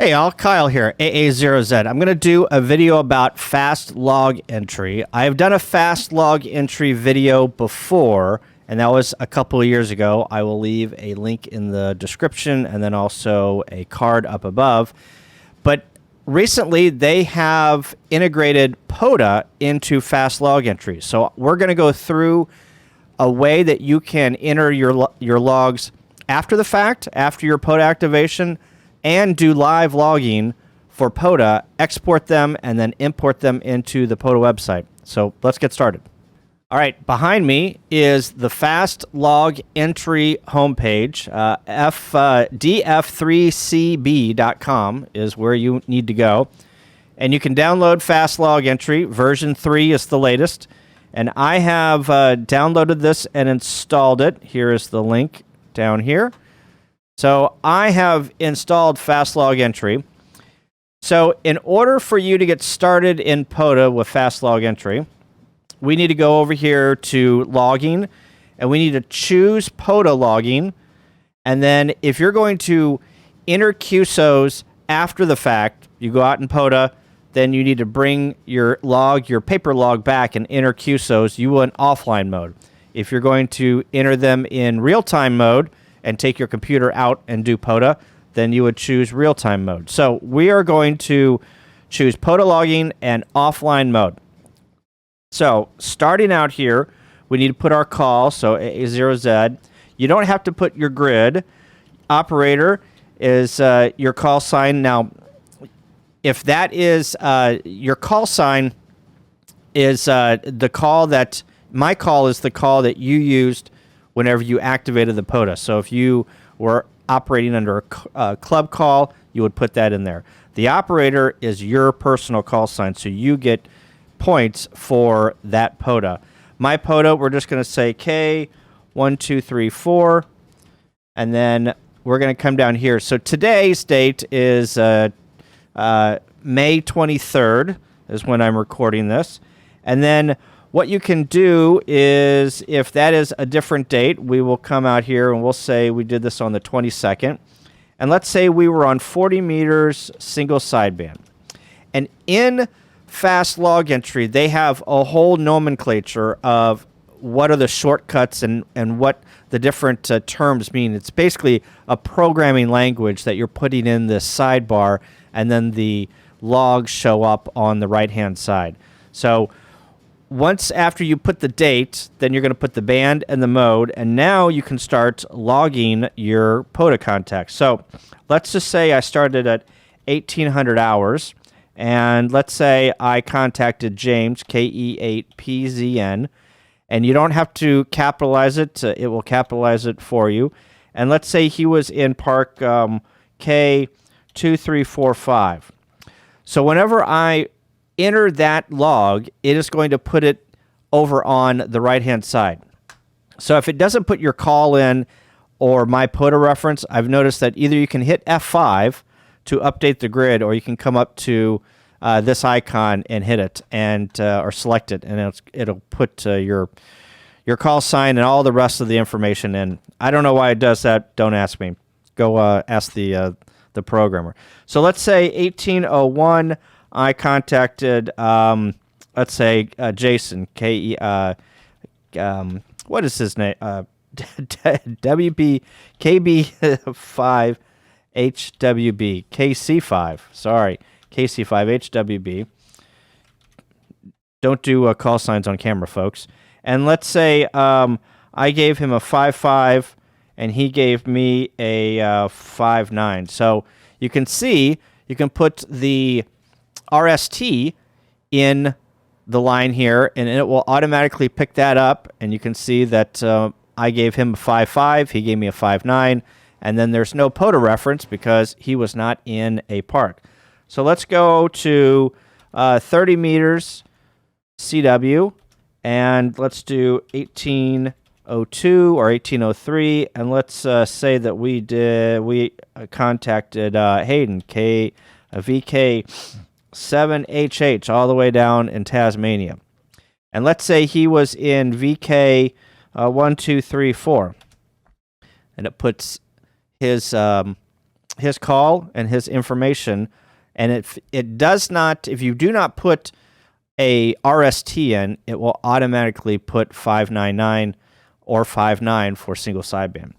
Hey all, Kyle here, AA0Z. I'm going to do a video about fast log entry. I've done a fast log entry video before, and that was a couple of years ago. I will leave a link in the description and then also a card up above. But recently, they have integrated POTA into fast log entry. So we're going to go through a way that you can enter your logs after the fact, after your POTA activation, and do live logging for POTA, export them, and then import them into the POTA website. So let's get started. All right, behind me is the fast log entry homepage. df3cb.com is where you need to go. And you can download fast log entry. Version 3 is the latest. And I have downloaded this and installed it. Here is the link down here. So I have installed fast log entry. So in order for you to get started in POTA with fast log entry, we need to go over here to logging, and we need to choose POTA logging. And then if you're going to enter QSOs after the fact, you go out in POTA, then you need to bring your log, your paper log back and enter QSOs. You want offline mode. If you're going to enter them in real-time mode and take your computer out and do POTA, then you would choose real-time mode. So we are going to choose POTA logging and offline mode. So starting out here, we need to put our call, so A0Z. You don't have to put your grid. Operator is your call sign. Now, if that is your call sign is the call that, my call is the call that you used whenever you activated the POTA. So if you were operating under a club call, you would put that in there. The operator is your personal call sign, so you get points for that POTA. My POTA, we're just going to say K1234, and then we're going to come down here. So today's date is May 23rd is when I'm recording this. And then what you can do is, if that is a different date, we will come out here and we'll say we did this on the 22nd. And let's say we were on 40 meters single sideband. And in fast log entry, they have a whole nomenclature of what are the shortcuts and what the different terms mean. It's basically a programming language that you're putting in this sidebar, and then the logs show up on the right-hand side. So once after you put the date, then you're going to put the band and the mode, and now you can start logging your POTA contacts. So let's just say I started at 1800 hours, and let's say I contacted James, KE8PZN, and you don't have to capitalize it. It will capitalize it for you. And let's say he was in park K2345. So whenever I enter that log, it is going to put it over on the right-hand side. So if it doesn't put your call in or my POTA reference, I've noticed that either you can hit F5 to update the grid, or you can come up to this icon and hit it, and or select it, and it'll put your call sign and all the rest of the information in. I don't know why it does that. Don't ask me. Go ask the programmer. So let's say 1801. I contacted, let's say, Jason, what is his name? KB5HWB, KC5, sorry, KC5HWB. Don't do call signs on camera, folks. And let's say I gave him a 5.5, and he gave me a 5.9. So you can see, you can put the RST in the line here, and it will automatically pick that up, and you can see that I gave him a 5.5, he gave me a 5.9, and then there's no POTA reference because he was not in a park. So let's go to 30 meters CW, and let's do 1802 or 1803, and let's say that we contacted Hayden, VK7HH, all the way down in Tasmania. And let's say he was in VK 1234, and it puts his his call and his information. And if you do not put a RST in, it will automatically put 599 or 59 for single sideband.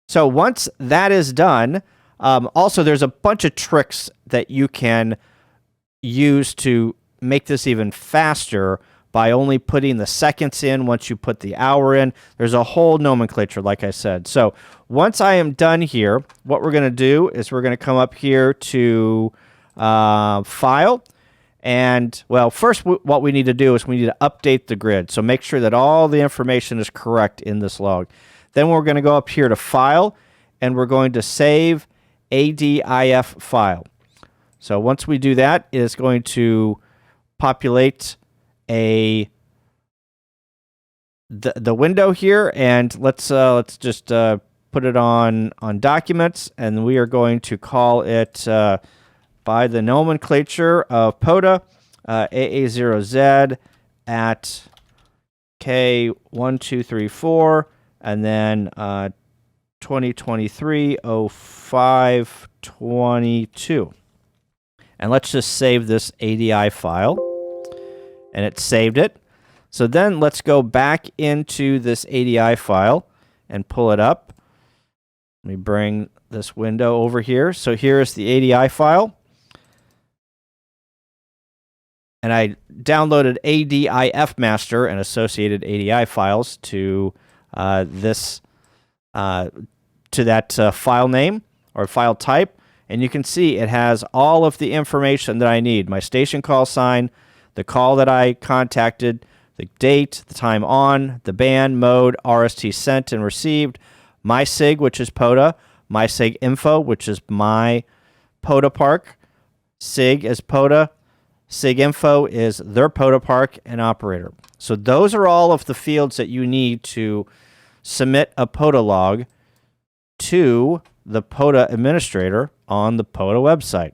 So once that is done, also there's a bunch of tricks that you can use to make this even faster by only putting the seconds in once you put the hour in. There's a whole nomenclature, like I said. So once I am done here, what we're going to do is we're going to come up here to File. And, well, first what we need to do is we need to update the grid. So make sure that all the information is correct in this log. Then we're going to go up here to File, and we're going to Save ADIF File. So once we do that, it is going to populate the window here, and let's just put it on Documents, and we are going to call it by the nomenclature of POTA, AA0Z at K1234, and then 2023-05-22. And let's just save this ADI file. And it saved it. So then let's go back into this ADI file and pull it up. Let me bring this window over here. So here's the ADI file. And I downloaded ADIF master and associated ADI files to that file name or file type. And you can see it has all of the information that I need. My station call sign, the call that I contacted, the date, the time on, the band, mode, RST sent and received, my SIG, which is POTA, my SIG info, which is my POTA park, SIG is POTA, SIG info is their POTA park and operator. So those are all of the fields that you need to submit a POTA log to the POTA administrator on the POTA website.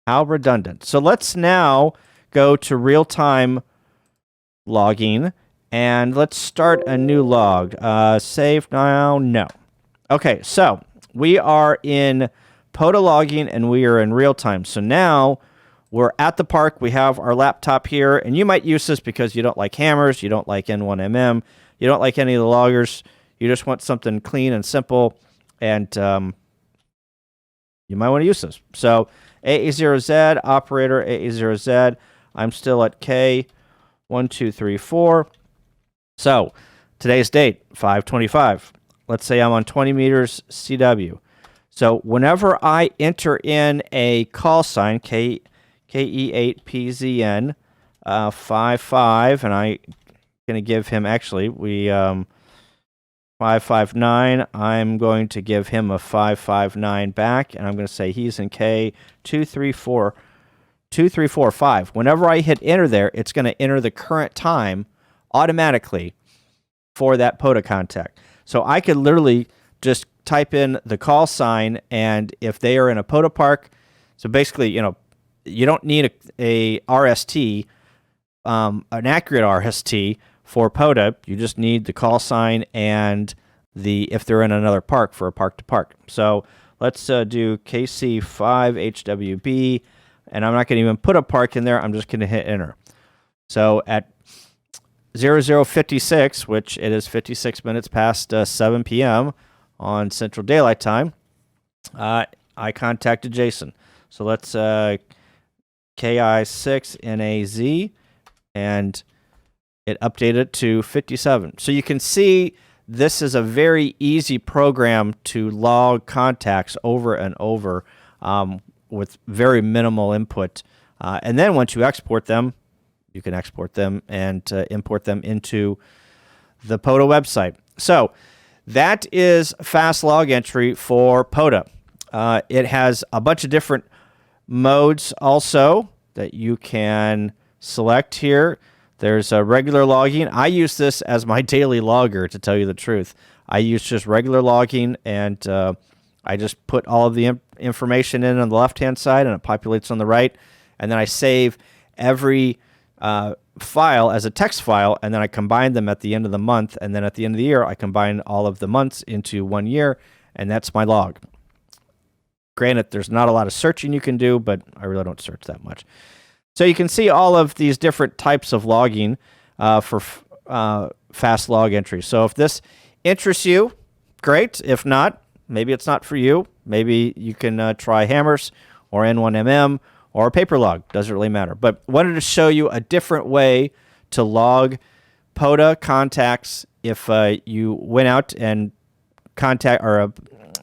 How redundant. So let's now go to real-time logging, and let's start a new log. Save now? No. Okay, so we are in POTA logging, and we are in real time. So now we're at the park. We have our laptop here, and you might use this because you don't like hammers, you don't like N1MM, you don't like any of the loggers. You just want something clean and simple, and you might want to use this. So AA0Z, operator AA0Z. I'm still at K1234. So today's date, 5/25. Let's say I'm on 20 meters CW. So whenever I enter in a call sign, KE8PZN 55, and I'm going to give him, actually, 559, I'm going to give him a 559 back, and I'm going to say he's in K2345. Whenever I hit enter there, it's going to enter the current time automatically for that POTA contact. So I could literally just type in the call sign, and if they are in a POTA park, so basically, you don't need a RST, an accurate RST for POTA. You just need the call sign and if they're in another park for a park to park. So let's do KC5HWB, and I'm not going to even put a park in there. I'm just going to hit enter. So at 0056, which it is 56 minutes past 7 p.m. on Central Daylight Time, I contacted Jason. So let's KI6NAZ, and it updated to 57. So you can see this is a very easy program to log contacts over and over with very minimal input. And then once you export them, you can export them and import them into the POTA website. So that is fast log entry for POTA. It has a bunch of different modes also that you can select here. There's a regular logging. I use this as my daily logger, to tell you the truth. I use just regular logging, and I just put all of the information in on the left-hand side, and it populates on the right. And then I save every file as a text file, and then I combine them at the end of the month. And then at the end of the year, I combine all of the months into 1 year, and that's my log. Granted, there's not a lot of searching you can do, but I really don't search that much. So you can see all of these different types of logging for fast log entry. So if this interests you, great. If not, maybe it's not for you. Maybe you can try hammers or N1MM or a paper log. Doesn't really matter. But wanted to show you a different way to log POTA contacts if you went out and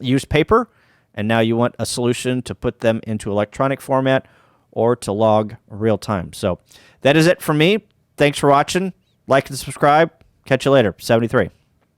used paper, and now you want a solution to put them into electronic format or to log real time. So that is it for me. Thanks for watching. Like and subscribe. Catch you later. 73.